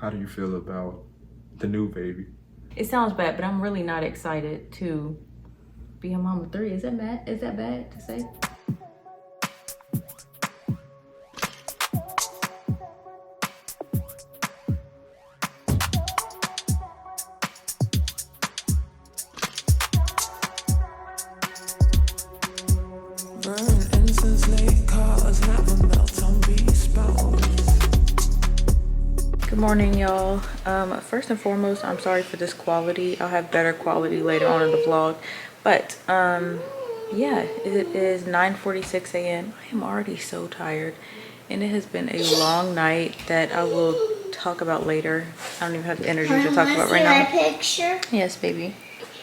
How do you feel about the new baby? It sounds bad, but I'm really not excited to be a mom of 3. Is that bad? Is that bad to say? Good morning, y'all. First and foremost, I'm sorry for this quality. I'll have better quality later on in the vlog. But yeah, it is 9:46 a.m. I am already so tired, and it has been a long night that I will talk about later. I don't even have the energy to talk about right now. Picture? Yes, baby.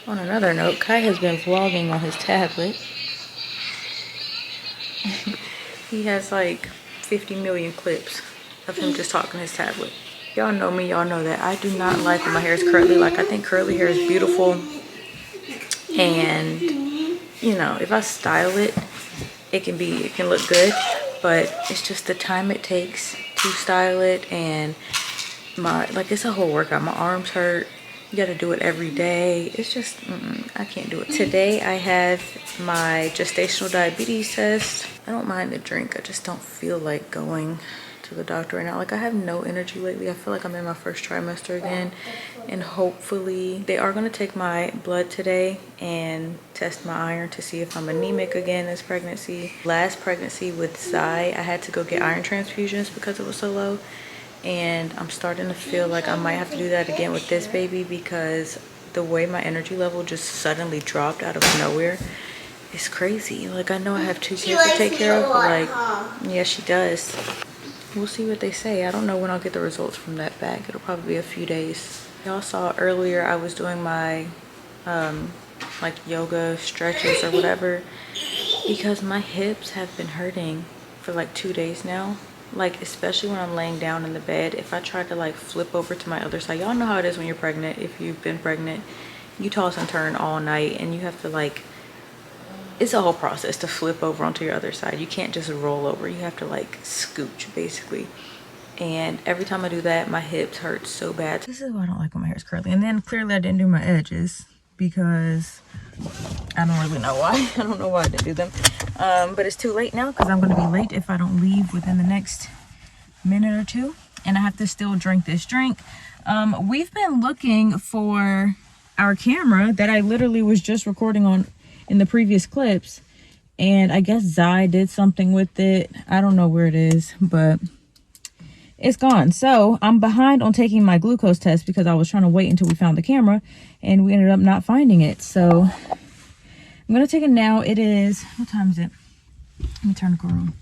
On another note, Kai has been vlogging on his tablet. He has like 50 million clips of him just talking on his tablet. Y'all know me, y'all know that I do not like when my hair is curly. Like, I think curly hair is beautiful, and you know, if I style it, it can look good, but it's just the time it takes to style it, and it's a whole workout. My arms hurt. You got to do it every day. It's just I can't do it. Today I have my gestational diabetes test. I don't mind the drink, I just don't feel like going to the doctor right now. Like, I have no energy lately. I feel like I'm in my first trimester again, and hopefully they are going to take my blood today and test my iron to see if I'm anemic again this pregnancy. Last pregnancy with Zai, I had to go get iron transfusions because it was so low, and I'm starting to feel like I might have to do that again with this baby, because the way my energy level just suddenly dropped out of nowhere, it's crazy. Like, I know I have 2 kids to take care of, but like, yeah, she does. We'll see what they say. I don't know when I'll get the results from that back. It'll probably be a few days. Y'all saw earlier I was doing my like yoga stretches or whatever, because my hips have been hurting for like 2 days now. Like, especially when I'm laying down in the bed, if I try to like flip over to my other side, y'all know how it is when you're pregnant. If you've been pregnant, you toss and turn all night, and you have to like, it's a whole process to flip over onto your other side. You can't just roll over. You have to like scooch basically. And every time I do that, my hips hurt so bad. This is why I don't like when my hair is curly. And then clearly I didn't do my edges because I don't really know why. I don't know why I didn't do them. But it's too late now, because I'm going to be late if I don't leave within the next minute or 2. And I have to still drink this drink. We've been looking for our camera that I literally was just recording on in the previous clips, and I guess Zai did something with it. I don't know where it is, but it's gone. So I'm behind on taking my glucose test because I was trying to wait until we found the camera, and we ended up not finding it. So I'm gonna take it now. It is, what time is it? Let me turn the car on.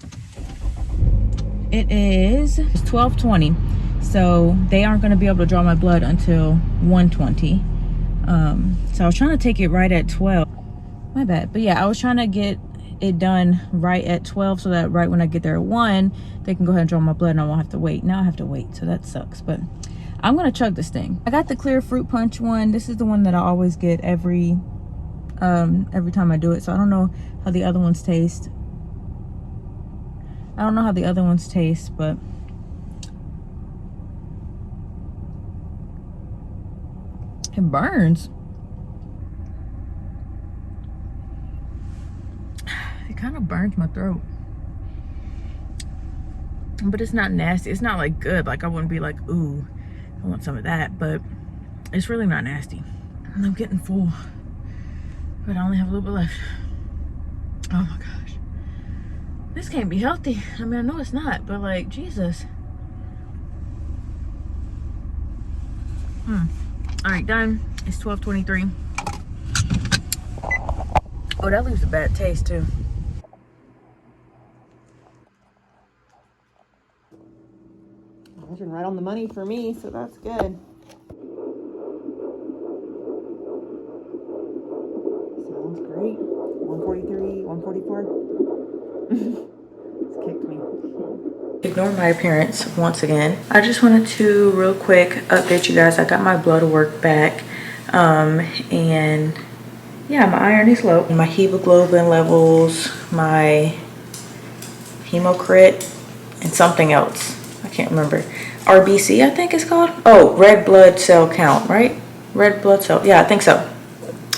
It's 12:20. So they aren't gonna be able to draw my blood until 1:20. So I was trying to take it right at 12. My bad. But yeah, I was trying to get it done right at 12 so that right when I get there at 1, they can go ahead and draw my blood and I won't have to wait. Now I have to wait, so that sucks. But I'm gonna chug this thing. I got the clear fruit punch one. This is the one that I always get every time I do it. So I don't know how the other ones taste. But it burns. It kind of burns my throat, but it's not nasty. It's not like good. Like, I wouldn't be like, ooh, I want some of that, but it's really not nasty. And I'm getting full, but I only have a little bit left. Oh my gosh, this can't be healthy. I mean, I know it's not, but like, Jesus. All right, done. It's 12:23. Oh, that leaves a bad taste too. Right on the money for me, so that's good. Sounds great. 143, 144. It's kicked me. Ignore my appearance once again. I just wanted to real quick update you guys. I got my blood work back, and yeah, my iron is low. My hemoglobin levels, my hemocrit, and something else. I can't remember. RBC, I think it's called. Oh, red blood cell count, right? Red blood cell. Yeah, I think so.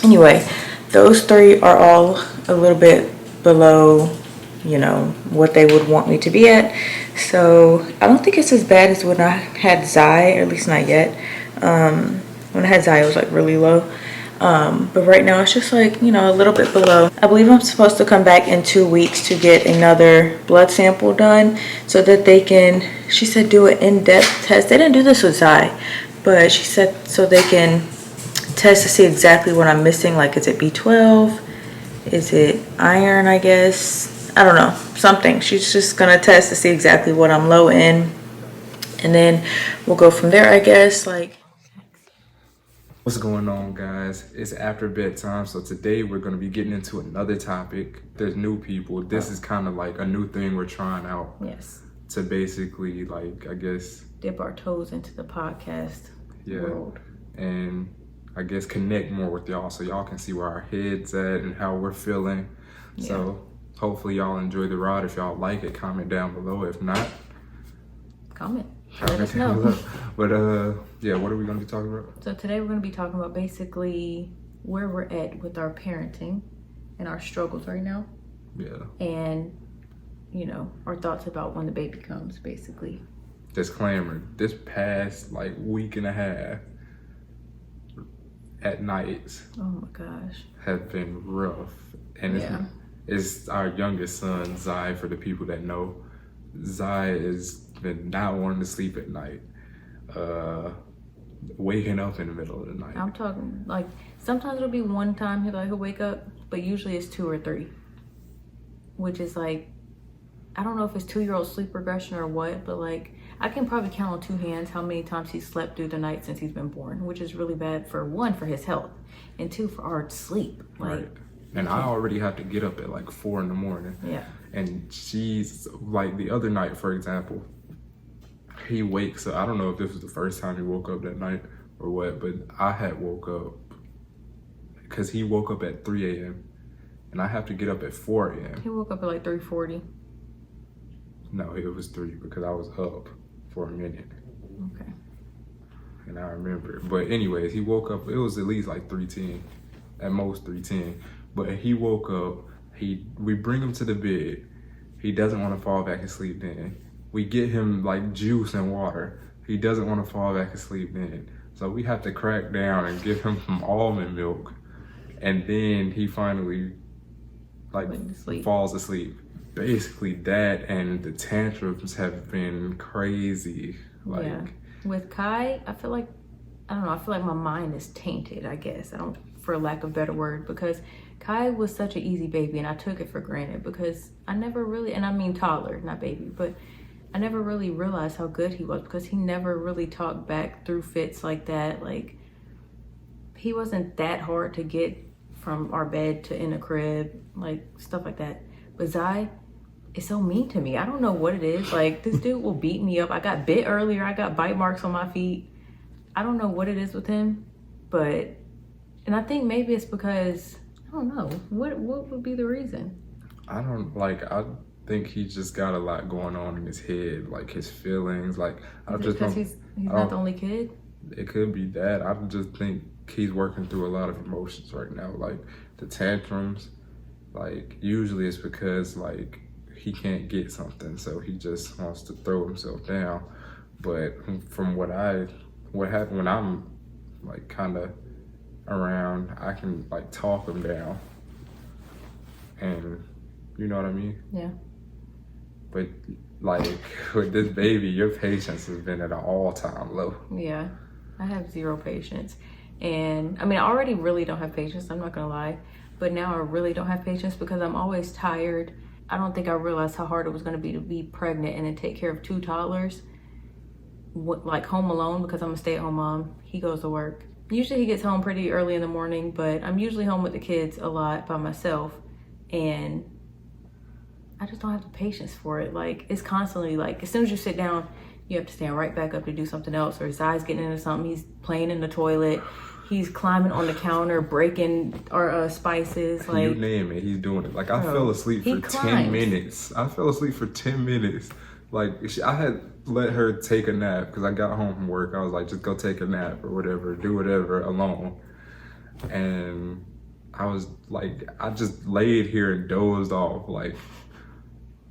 Anyway, those 3 are all a little bit below, you know, what they would want me to be at. So I don't think it's as bad as when I had Zai, or at least not yet. When I had Zai, it was like really low. But right now it's just like, you know, a little bit below. I believe I'm supposed to come back in 2 weeks to get another blood sample done so that they can, she said, do an in-depth test. They didn't do this with Zai, but she said so they can test to see exactly what I'm missing. Like, is it B12? Is it iron, I guess? I don't know, something. She's just gonna test to see exactly what I'm low in. And then we'll go from there, I guess. Like, What's going on, guys? It's after bedtime, so today we're going to be getting into another topic. There's new people. This is kind of like a new thing we're trying out. Yes. To basically, like, I guess, dip our toes into the podcast world. And I guess connect more with y'all so y'all can see where our heads at and how we're feeling. Yeah. So hopefully y'all enjoy the ride. If y'all like it, comment down below. If not, comment. Let us know. But yeah, what are we going to be talking about? So today we're going to be talking about basically where we're at with our parenting and our struggles right now. Yeah. And, you know, our thoughts about when the baby comes, basically. Disclaimer, this past like week and a half at nights, oh my gosh, have been rough. And it's our youngest son, Zai, for the people that know. Zai has been not wanting to sleep at night, waking up in the middle of the night. I'm talking like sometimes it'll be one time he'll wake up, but usually it's 2 or 3, which is like, I don't know if it's 2-year-old sleep regression or what, but like I can probably count on 2 hands how many times he's slept through the night since he's been born, which is really bad for 1, for his health, and 2, for our sleep. Like, right. And I already have to get up at like 4 in the morning. Yeah. And she's like, the other night, for example, he wakes up. I don't know if this was the first time he woke up that night or what, but I had woke up because he woke up at 3 a.m. and I have to get up at 4 a.m. He woke up at like 3:40. No, it was 3 because I was up for a minute. Okay. And I remember. But anyways, he woke up. It was at least like 3:10, at most 3:10. But he woke up. We bring him to the bed. He doesn't want to fall back asleep then. We get him like juice and water. He doesn't want to fall back asleep then. So we have to crack down and give him some almond milk. And then he finally like falls asleep. Basically that, and the tantrums have been crazy. Like, yeah. With Kai, I feel like, I don't know, I feel like my mind is tainted, I guess. For lack of a better word, because Kai was such an easy baby and I took it for granted because I never really, and I mean toddler, not baby, but I never really realized how good he was because he never really talked back through fits like that. Like, he wasn't that hard to get from our bed to in a crib, like stuff like that. But Zai is so mean to me. I don't know what it is. Like, this dude will beat me up. I got bit earlier. I got bite marks on my feet. I don't know what it is with him, but, and I think maybe it's because, I don't know, what would be the reason? I think he just got a lot going on in his head, like his feelings. Like, I just because he's not the only kid. It could be that. I just think he's working through a lot of emotions right now, like the tantrums. Like, usually it's because like he can't get something, so he just wants to throw himself down. But from what happened when I'm like kind of around, I can like talk him down, and you know what I mean? Yeah. But like with this baby, your patience has been at an all-time low. Yeah, I have 0 patience. And I mean, I already really don't have patience, I'm not gonna lie. But now I really don't have patience because I'm always tired. I don't think I realized how hard it was gonna be to be pregnant and then take care of 2 toddlers, like home alone, because I'm a stay-at-home mom. He goes to work. Usually he gets home pretty early in the morning, but I'm usually home with the kids a lot by myself. And I just don't have the patience for it. Like, it's constantly like, as soon as you sit down, you have to stand right back up to do something else, or his eyes getting into something. He's playing in the toilet. He's climbing on the counter, breaking our spices. Like, you name it, he's doing it. Like, I fell asleep for 10 minutes. I fell asleep for 10 minutes Like I had let her take a nap because I got home from work. I was like, just go take a nap or whatever, do whatever alone. And I was like, I just laid here and dozed off, like,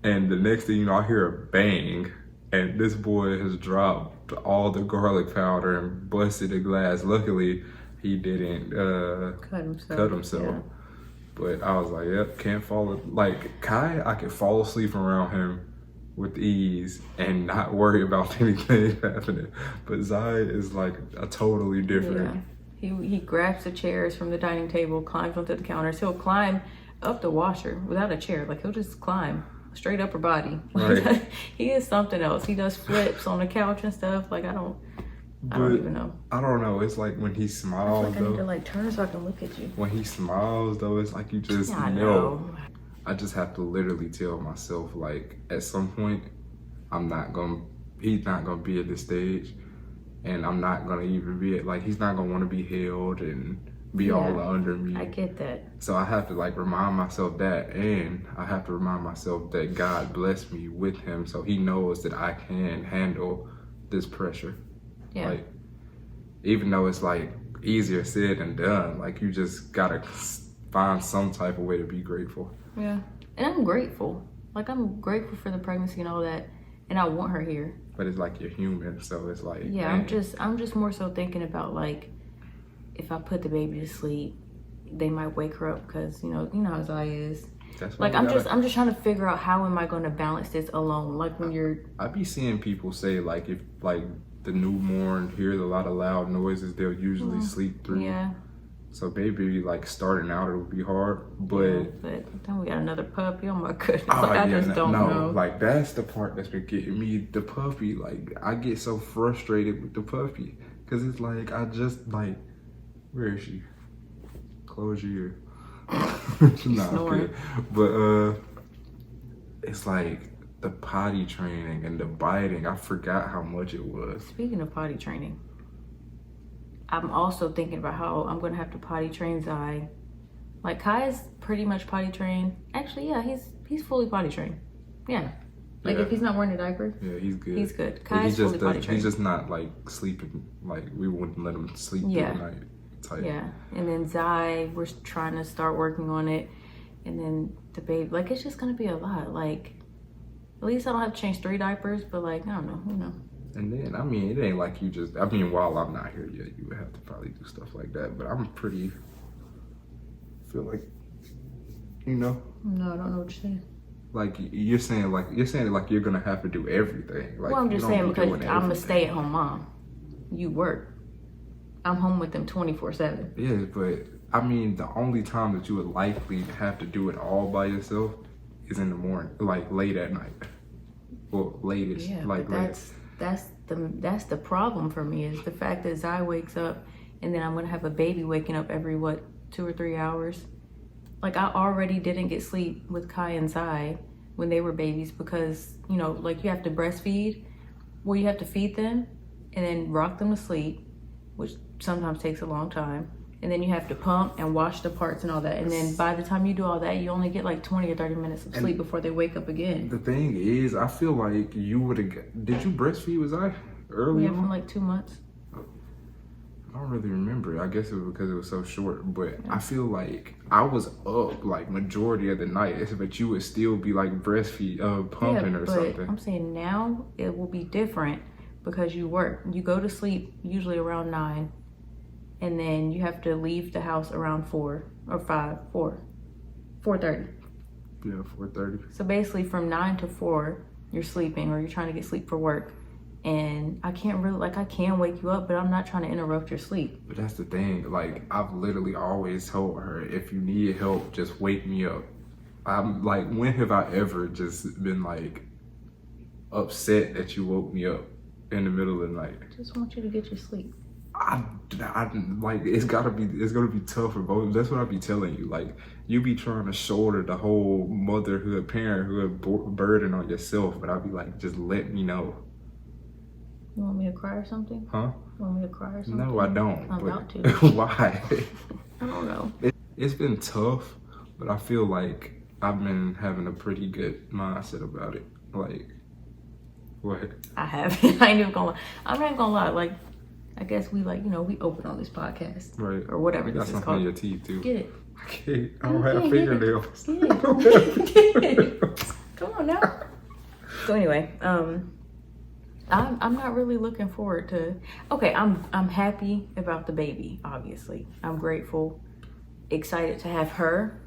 and the next thing you know, I hear a bang, and this boy has dropped all the garlic powder and busted a glass. Luckily, he didn't cut himself. Yeah. But I was like, yep, can't fall. Like Kai, I could fall asleep around him with ease and not worry about anything happening. But Zai is like a totally different. Yeah. He grabs the chairs from the dining table, climbs onto the counters. He'll climb up the washer without a chair. Like he'll just climb straight upper body. Right. He is something else. He does flips on the couch and stuff. Like I don't even know. I don't know. It's like when he smiles I need to like turn so I can look at you. When he smiles though, it's like you just I know. I just have to literally tell myself like at some point he's not gonna be at this stage, and I'm not gonna even be like he's not gonna want to be held and be all under me. I get that. So I have to like remind myself that, and I have to remind myself that God blessed me with him, so he knows that I can handle this pressure. Yeah. Like, even though it's like easier said than done, like you just gotta find some type of way to be grateful. Yeah, and I'm grateful. Like I'm grateful for the pregnancy and all that, and I want her here. But it's like you're human, so it's like yeah. Man. I'm just more so thinking about like if I put the baby to sleep, they might wake her up because you know how Zaya is. That's like I'm just trying to figure out how am I going to balance this alone. Like when you're, I be seeing people say like if like the newborn hears a lot of loud noises, they'll usually sleep through. Yeah. So baby, like starting out, it would be hard, but then we got another puppy. Oh my goodness! I just don't know. Like that's the part that's been getting me. The puppy, like I get so frustrated with the puppy because it's like I just like, where is she? Close your ear. Nah, but it's like the potty training and the biting. I forgot how much it was. Speaking of potty training, I'm also thinking about how I'm gonna have to potty train Zai. Like Kai is pretty much potty trained. Actually, yeah, he's fully potty trained. Yeah. Like if he's not wearing a diaper, yeah, he's good. He's good. Kai's fully potty trained. He's just not like sleeping. Like we wouldn't let him sleep through the night. Type. Yeah, and then Zai, we're trying to start working on it, and then the baby. Like it's just gonna be a lot. Like at least I don't have to change 3 diapers, but like I don't know, And then, I mean, it ain't like you just, I mean, while I'm not here yet, you would have to probably do stuff like that. But I'm pretty, feel like, No, I don't know what you're saying. Like, you're saying it like you're going to have to do everything. Like, well, I'm just saying because I'm a stay-at-home mom. You work. I'm home with them 24/7. Yeah, but, I mean, the only time that you would likely have to do it all by yourself is in the morning, like late at night. Well, latest. Yeah, like but that's the problem for me is the fact that Zai wakes up and then I'm gonna have a baby waking up every 2 or 3 hours. Like I already didn't get sleep with Kai and Zai when they were babies because like you have to breastfeed. Well, you have to feed them and then rock them to sleep, which sometimes takes a long time. And then you have to pump and wash the parts and all that. And then by the time you do all that, you only get like 20 or 30 minutes of sleep before they wake up again. The thing is, I feel like you would have, did you breastfeed with Zai early on? Yeah, from like 2 months. I don't really remember. I guess it was because it was so short. But I feel like I was up like majority of the night. But you would still be like pumping or something. I'm saying now it will be different because you work. You go to sleep usually around 9. And then you have to leave the house around 4 or 4:30. Yeah, 4:30. So basically from 9 to 4, you're sleeping or you're trying to get sleep for work. And I can't really, I can wake you up, but I'm not trying to interrupt your sleep. But that's the thing. Like, I've literally always told her, if you need help, just wake me up. I'm like, when have I ever just been like upset that you woke me up in the middle of the night? I just want you to get your sleep. I like it's gonna be tough for both. That's what I be telling you. Like you be trying to shoulder the whole motherhood, parenthood burden on yourself, but I be like, just let me know. You want me to cry or something? Huh? You want me to cry or something? No, I don't. I'm about to. Why? I don't know. It's been tough, but I feel like I've been having a pretty good mindset about it. Like What? I haven't. I ain't even gonna lie. I'm not even gonna lie. Like, I guess we like, we open on this podcast. Right. Or whatever You got this is something called. in your teeth, too. Get it. I can't. I don't have fingernails. Get it. Come on now. So anyway, I'm not really looking forward to. Okay, I'm happy about the baby. Obviously, I'm grateful, excited to have her.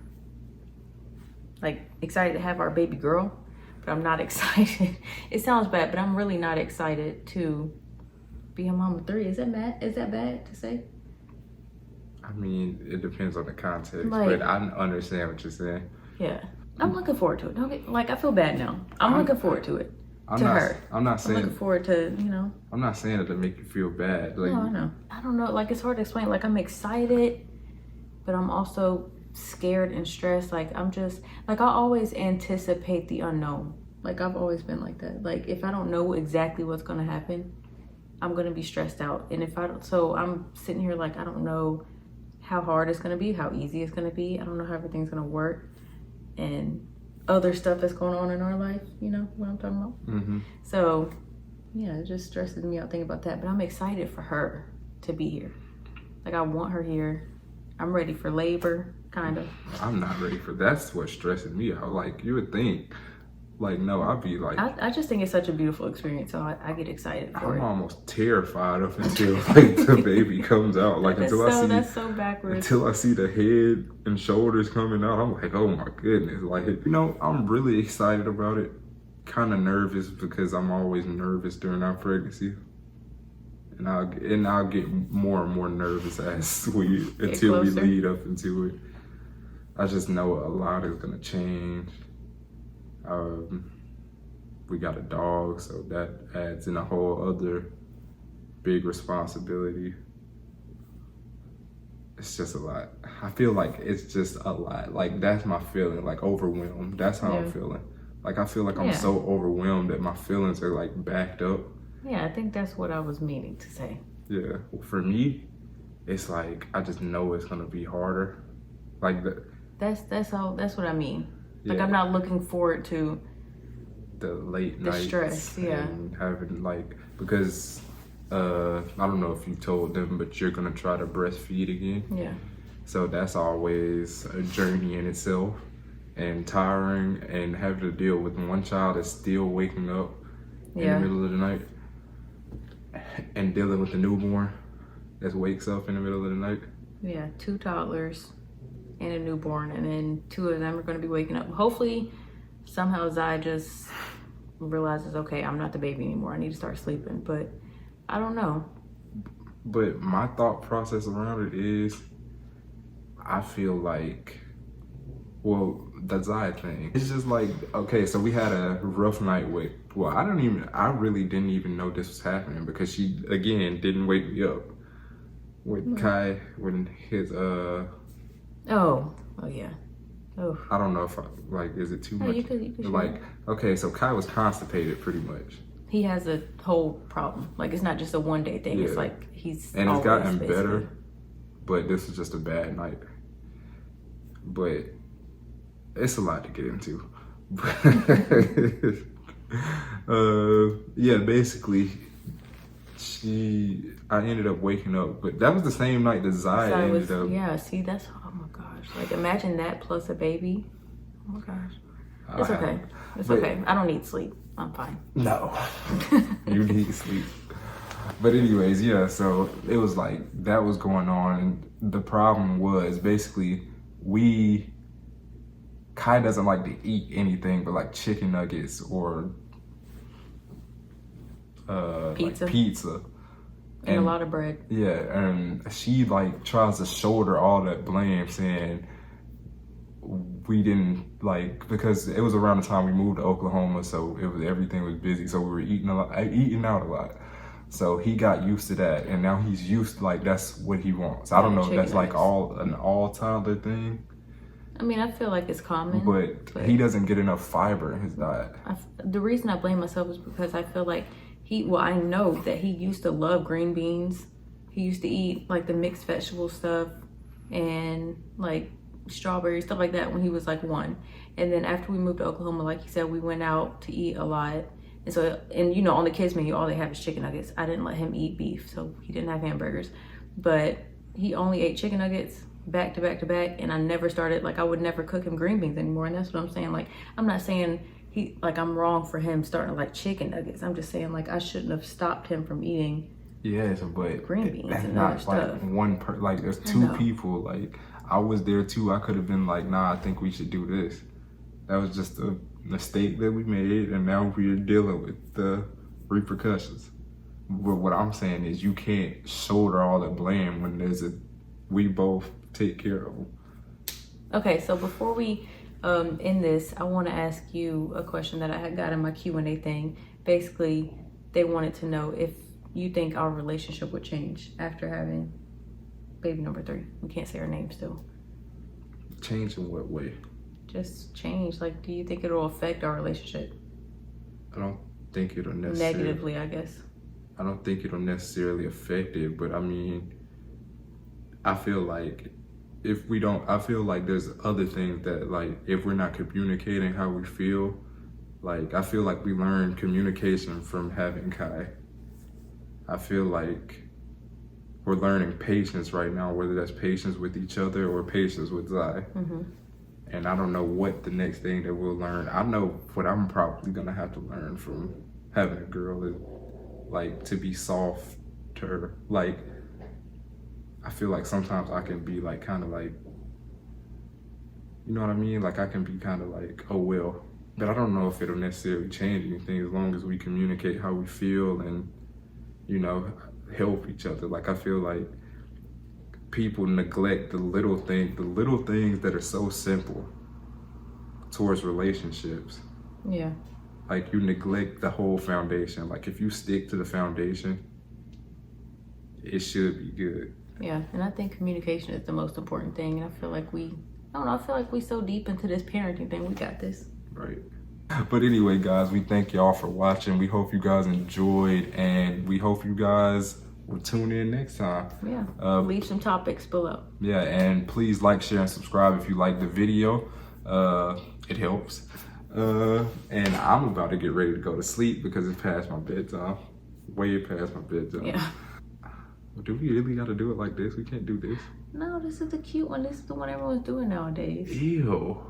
Like excited to have our baby girl, but I'm not excited. It sounds bad, but I'm really not excited to be a mom of 3. Is that bad? Is that bad to say? I mean, it depends on the context, Like, but I understand what you're saying. Yeah, I'm looking forward to it. Don't get like I feel bad now. I'm looking forward to it. I'm not saying. I'm looking forward to I'm not saying it to make you feel bad. Like, no, I know. I don't know. Like it's hard to explain. Like I'm excited, but I'm also scared and stressed. Like I'm just like I always anticipate the unknown. Like I've always been like that. Like if I don't know exactly what's gonna happen, I'm gonna be stressed out. And if I don't, so I'm sitting here like I don't know how hard it's gonna be, how easy it's gonna be. I don't know how everything's gonna work, and other stuff that's going on in our life. You know what I'm talking about? Mm-hmm. So yeah, it just stresses me out thinking about that. But I'm excited for her to be here. Like I want her here. I'm ready for labor, kind of. I'm not ready for that's what stresses me out. Like you would think. Like, no, I'd be like... I just think it's such a beautiful experience, so I get excited for it. I'm almost terrified up until, like, the baby comes out. Like, That's so backwards. Until I see the head and shoulders coming out, I'm like, oh, my goodness. Like, I'm really excited about it. Kind of nervous because I'm always nervous during our pregnancy. And I'll get more and more nervous until we lead up into it. I just know a lot is going to change. We got a dog, so that adds in a whole other big responsibility. It's just a lot. I feel like it's just a lot. Like that's my feeling, like overwhelmed. That's how I'm feeling. Like I feel like I'm so overwhelmed that my feelings are like backed up. Yeah, I think that's what I was meaning to say. Yeah, well, for me, it's like I just know it's gonna be harder. Like that's what I mean. Like I'm not looking forward to the late nights, stress, and having like because I don't know if you told them, but you're gonna try to breastfeed again. Yeah. So that's always a journey in itself, and tiring, and having to deal with one child that's still waking up in the middle of the night, and dealing with the newborn that wakes up in the middle of the night. Yeah, 2 toddlers. And a newborn, and then 2 of them are going to be waking up. Hopefully, somehow Zai just realizes, okay, I'm not the baby anymore. I need to start sleeping, but I don't know. But my thought process around it is, I feel like, well, the Zai thing, it's just like, okay, so we had a rough night with, well, I really didn't even know this was happening because she, again, didn't wake me up. With Kai, when his, Oh yeah. Oh. I don't know if is it too much? You could like, okay, so Kai was constipated pretty much. He has a whole problem. Like it's not just a one day thing. Yeah. It's like he's and it's gotten better, but this is just a bad night. But it's a lot to get into. Yeah, basically, I ended up waking up, but that was the same night that Zai ended up. Yeah, see, that's, oh my gosh. Like, imagine that plus a baby. Oh my gosh. It's okay. It's okay. I don't need sleep. I'm fine. No. You need sleep. But anyways, yeah, so it was like, that was going on. And the problem was, basically, Kai doesn't like to eat anything but like chicken nuggets or pizza. Like pizza. And a lot of bread. Yeah, and she like tries to shoulder all that blame, saying we didn't because it was around the time we moved to Oklahoma, so everything was busy, so we were eating out a lot. So he got used to that, and now he's used that's what he wants. I don't know if that's like an all toddler thing. I mean, I feel like it's common, but he doesn't get enough fiber in his diet. The reason I blame myself is because I feel like I know that he used to love green beans. He used to eat like the mixed vegetable stuff and like strawberries, stuff like that when he was like 1. And then after we moved to Oklahoma, like he said, we went out to eat a lot. And so, and you know, on the kids menu, all they have is chicken nuggets. I didn't let him eat beef, so he didn't have hamburgers. But he only ate chicken nuggets back to back to back, and I never started, like, I would never cook him green beans anymore. And that's what I'm saying. Like, I'm not saying I'm wrong for him starting to like chicken nuggets. I'm just saying, like, I shouldn't have stopped him from eating but green beans that's and not other like stuff. one like there's two people. Like, I was there too. I could have been like, nah, I think we should do this. That was just a mistake that we made, and now we're dealing with the repercussions. But what I'm saying is, you can't shoulder all the blame when we both take care of them. Okay, so before we end this, I want to ask you a question that I had got in my Q&A thing. Basically, they wanted to know if you think our relationship would change after having baby number 3. We can't say her name still. Change in what way? Just change. Like, do you think it'll affect our relationship? I don't think it'll necessarily. Negatively, I guess. I don't think it'll necessarily affect it, but I mean, I feel like I feel like there's other things that, like, if we're not communicating how we feel, like, I feel like we learn communication from having Kai. I feel like we're learning patience right now, whether that's patience with each other or patience with Zai. Mm-hmm. And I don't know what the next thing that we'll learn. I know what I'm probably gonna have to learn from having a girl is, like, to be softer. Like, I feel like sometimes I can be like, kind of like, you know what I mean? Like, I can be kind of like, oh well. But I don't know if it'll necessarily change anything as long as we communicate how we feel and, you know, help each other. Like, I feel like people neglect the little things that are so simple towards relationships. Yeah. Like, you neglect the whole foundation. Like, if you stick to the foundation, it should be good. Yeah, and I think communication is the most important thing. And I feel like we so deep into this parenting thing, we got this. Right. But anyway, guys, we thank y'all for watching. We hope you guys enjoyed, and we hope you guys will tune in next time. Yeah. Leave some topics below. Yeah, and please like, share, and subscribe if you like the video. It helps. And I'm about to get ready to go to sleep because it's past my bedtime. Way past my bedtime. Yeah. Do we really got to do it like this? We can't do this. No, this is the cute one. This is the one everyone's doing nowadays. Ew.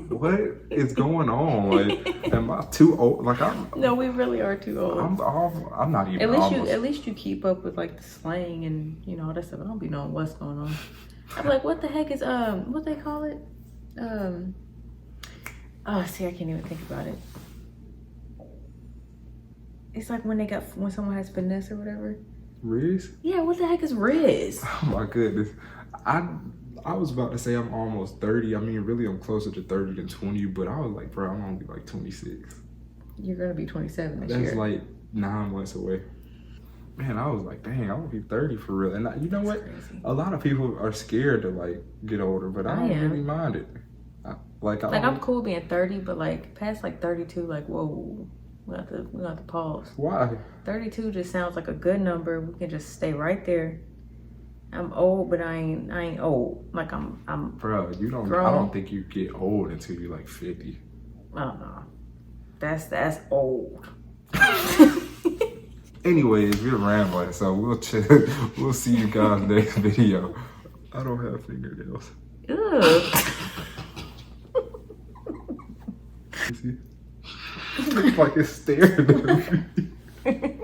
What is going on? Like, am I too old? Like, No, we really are too old. I'm not even. At least you keep up with, like, the slang and, you know, all that stuff. I don't be knowing what's going on. I'm like, what the heck is what they call it? Oh, see, I can't even think about it. It's like when someone has finesse or whatever. Riz? Yeah, what the heck is Riz? Oh my goodness. I was about to say I'm almost 30. I mean, really, I'm closer to 30 than 20, but I was like, bro, I'm gonna be like 26. You're gonna be 27 this year. That's like 9 months away. Man, I was like, dang, I'm gonna be 30 for real. And you know what? Crazy. A lot of people are scared to, like, get older, but I don't really mind it. I'm cool being 30, but, like, past, like, 32, like, whoa. We have to pause. Why? 32 just sounds like a good number. We can just stay right there. I'm old, but I ain't old. Like, I'm Bro, you don't. grown. I don't think you get old until you're like 50. I don't know. That's old. Anyways, we're rambling, so we'll see you guys next video. I don't have fingernails. Ugh. You see? It looks like it's staring at me.